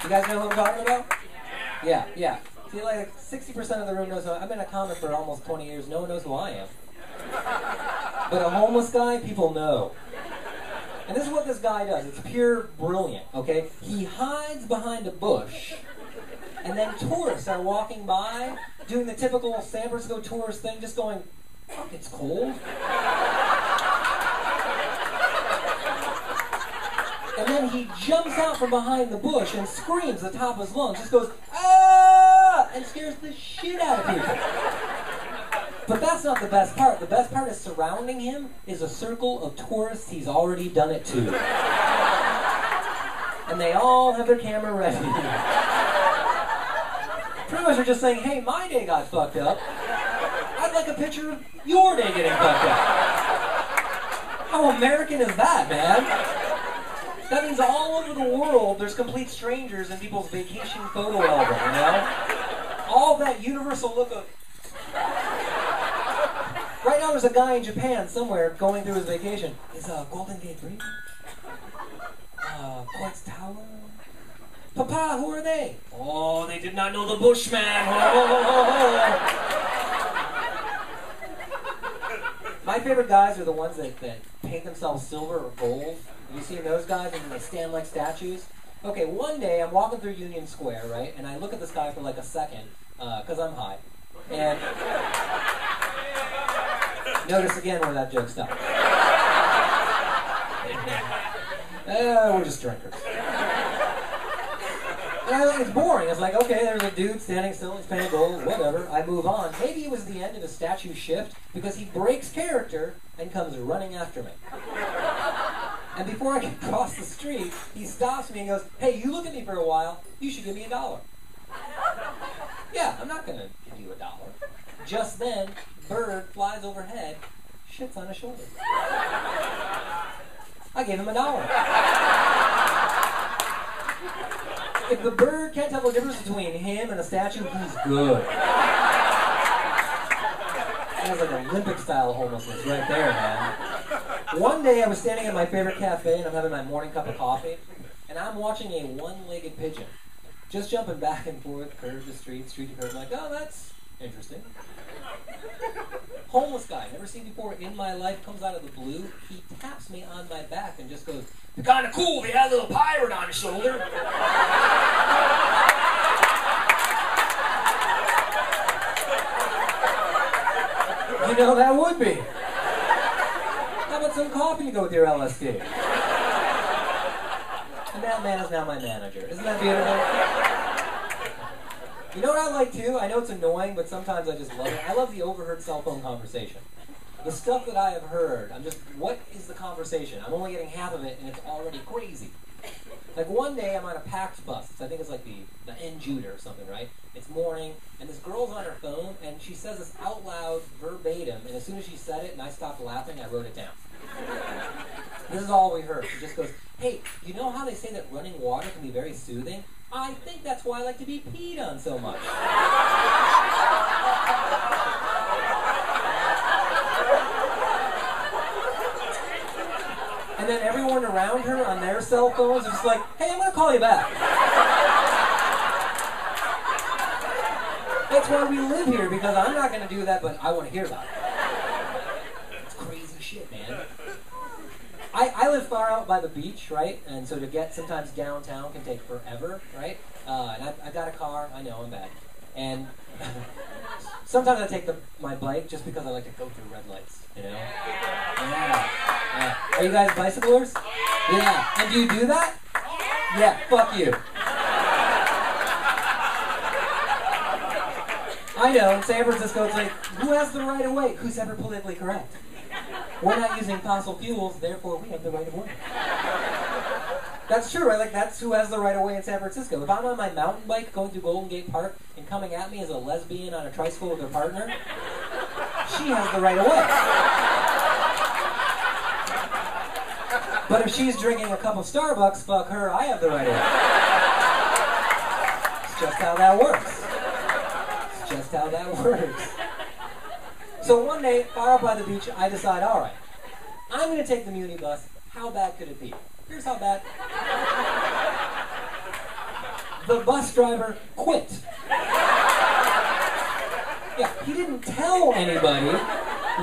You guys know who I'm talking about? Yeah, yeah. See, like 60% of the room knows who I've been a comic for almost 20 years. No one knows who I am. But a homeless guy, people know. And this is what this guy does. It's pure brilliant, okay? He hides behind a bush, and then tourists are walking by, doing the typical San Francisco tourist thing, just going, fuck, it's cold. And then he jumps out from behind the bush and screams at the top of his lungs, just goes, ah! And scares the shit out of people. But that's not the best part. The best part is surrounding him is a circle of tourists he's already done it to. And they all have their camera ready. Pretty much are just saying, hey, my day got fucked up. I'd like a picture of your day getting fucked up. How American is that, man? That means all over the world, there's complete strangers in people's vacation photo album, you know? All that universal look of... Right now there's a guy in Japan somewhere going through his vacation. Is Golden Gate Bridge? Quartz Tower? Papa, who are they? Oh, they did not know the Bushman. My favorite guys are the ones that paint themselves silver or gold. Have you seen those guys? And they stand like statues. Okay, one day I'm walking through Union Square, right? And I look at this guy for like a second, because I'm high. And notice again where that joke stopped. We're just drinkers. And it's boring. It's like, okay, there's a dude standing still, he's painting gold, whatever. I move on. Maybe it was the end of the statue shift because he breaks character and comes running after me. And before I can cross the street, he stops me and goes, hey, you look at me for a while, you should give me $1. Yeah, I'm not going to give you $1. Just then, bird flies overhead, shits on his shoulder. I gave him $1. If the bird can't tell the difference between him and a statue, he's good. That was like Olympic-style homelessness right there, man. One day I was standing at my favorite cafe and I'm having my morning cup of coffee, and I'm watching a one-legged pigeon just jumping back and forth, curve to street, street to curve. I'm like, oh, that's interesting. Homeless guy, never seen before in my life, comes out of the blue. He taps me on my back and just goes, you're kind of cool if you had a little pirate on your shoulder. You know, that would be. How about some coffee to go with your LSD? And that man is now my manager. Isn't that beautiful? You know what I like too? I know it's annoying, but sometimes I just love it. I love the overheard cell phone conversation. The stuff that I have heard, what is the conversation? I'm only getting half of it, and it's already crazy. Like one day, I'm on a PAX bus. I think it's like the N Judah or something, right? It's morning, and this girl's on her phone, and she says this out loud, verbatim, and as soon as she said it, and I stopped laughing, I wrote it down. This is all we heard. She just goes, hey, you know how they say that running water can be very soothing? I think that's why I like to be peed on so much. And then everyone around her on their cell phones is just like, hey, I'm going to call you back. That's why we live here, because I'm not going to do that, but I want to hear about it. It's crazy shit, man. I live far out by the beach, right? And so to get sometimes downtown can take forever, right? And I've got a car. I know, I'm bad. And sometimes I take my bike just because I like to go through red lights, you know? Yeah. Are you guys bicyclers? Yeah. And do you do that? Yeah, fuck you. I know, in San Francisco it's like, who has the right of way? Who's ever politically correct? We're not using fossil fuels, therefore we have the right of way. That's true, right? Like, that's who has the right of way in San Francisco. If I'm on my mountain bike going through Golden Gate Park and coming at me as a lesbian on a tricycle with her partner, she has the right of way. But if she's drinking a cup of Starbucks, fuck her, I have the right of way. It's just how that works. It's just how that works. So one day, far out by the beach, I decide, all right, I'm going to take the Muni bus. How bad could it be? Here's how bad. The bus driver quit. Yeah, he didn't tell anybody.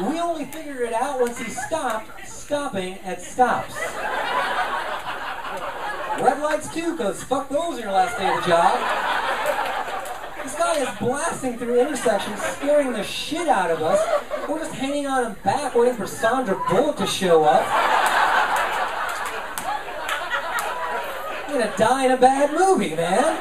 We only figured it out once he stopped stopping at stops. Red lights too, because fuck those on your last day of the job. This guy is blasting through intersections, scaring the shit out of us. We're just hanging on him back, waiting for Sandra Bullock to show up. You're gonna die in a bad movie, man.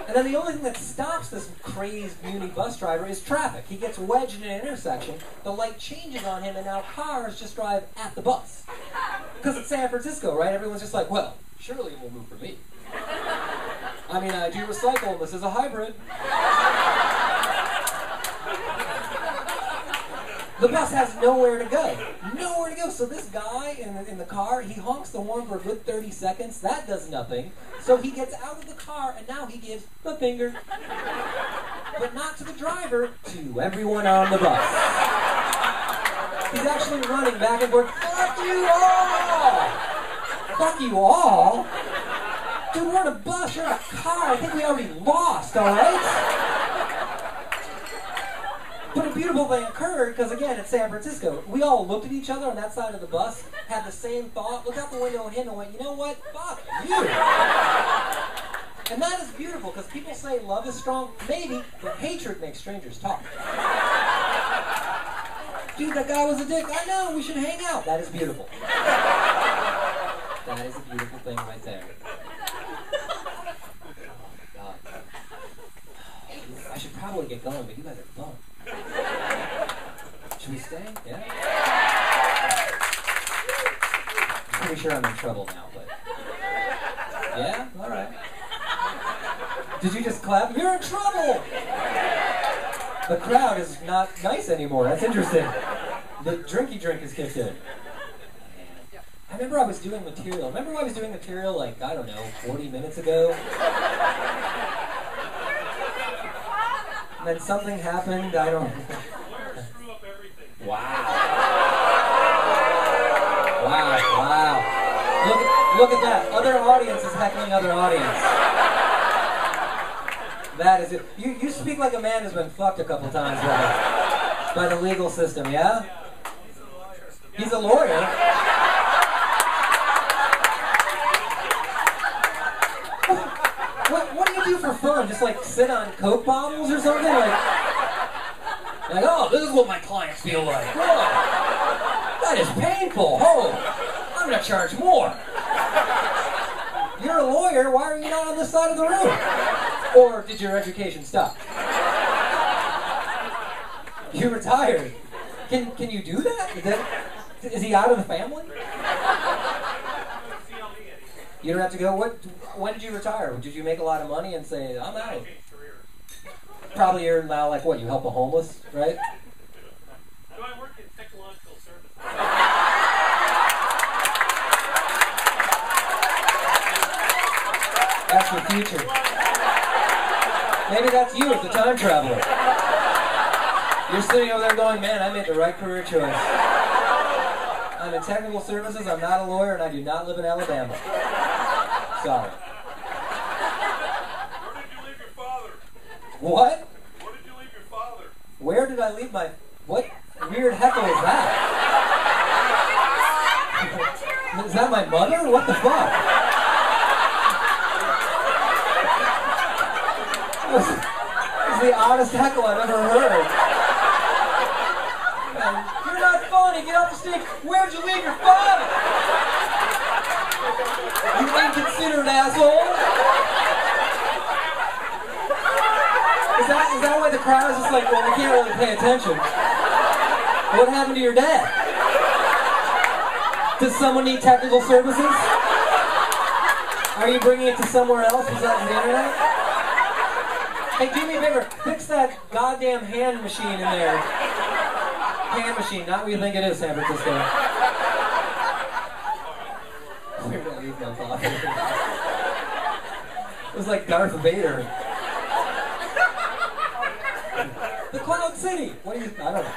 And then the only thing that stops this crazed muni bus driver is traffic. He gets wedged in an intersection, the light changes on him, and now cars just drive at the bus. Because it's San Francisco, right? Everyone's just like, well, surely it will move for me. I mean, I do recycle, this is a hybrid. The bus has nowhere to go. Nowhere to go. So this guy in the car, he honks the horn for a good 30 seconds. That does nothing. So he gets out of the car, and now he gives the finger. But not to the driver, to everyone on the bus. He's actually running back and forth. Fuck you all! Fuck you all? Dude, we're in a bus, you're in a car. I think we already lost, all right? But a beautiful thing occurred, because again, it's San Francisco. We all looked at each other on that side of the bus, had the same thought, looked out the window at him and went, you know what? Fuck you. And that is beautiful, because people say love is strong. Maybe, but hatred makes strangers talk. Dude, that guy was a dick. I know, we should hang out. That is beautiful. That is a beautiful thing right there. Oh, God. I should probably get going, but you guys are fun. Should we stay? Yeah? I'm pretty sure I'm in trouble now, but... Yeah? Alright. Did you just clap? You're in trouble! The crowd is not nice anymore. That's interesting. The drinky drink has kicked in. I remember I was doing material. Remember I was doing material like, I don't know, 40 minutes ago? And then something happened, I don't know. Wow. Wow. Look at that. Other audience is heckling other audience. That is it. You speak like a man who's been fucked a couple times by the legal system, yeah? He's a lawyer. What do you do for fun? Just like sit on Coke bottles or something? Like, oh, this is what my clients feel like. Oh, that is painful. Oh, I'm going to charge more. You're a lawyer. Why are you not on this side of the room? Or did your education stop? You retired. Can you do that? Is he out of the family? You don't have to go. When did you retire? Did you make a lot of money and say, I'm out? Probably you're now like, what, you help the homeless, right? No, I work in technological services. That's the future. Maybe that's you as the time traveler. You're sitting over there going, man, I made the right career choice. I'm in technical services, I'm not a lawyer, and I do not live in Alabama. Sorry. Where did you leave your father? What? Where did you leave your father? Where did I leave my... What weird heckle is that? Is that my mother? What the fuck? This is the oddest heckle I've ever heard. And you're not funny. Get off the stage. Where'd you leave your father? You inconsiderate asshole. Is that why the crowd is just like, well, we can't really pay attention? What happened to your dad? Does someone need technical services? Are you bringing it to somewhere else besides the internet? Hey, do me a favor. Fix that goddamn hand machine in there. Hand machine, not what you think it is, San Francisco. We're gonna leave my father. It was like Darth Vader. The Cloud City. What do you? I don't know.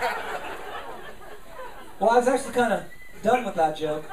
Well, I was actually kind of done with that joke.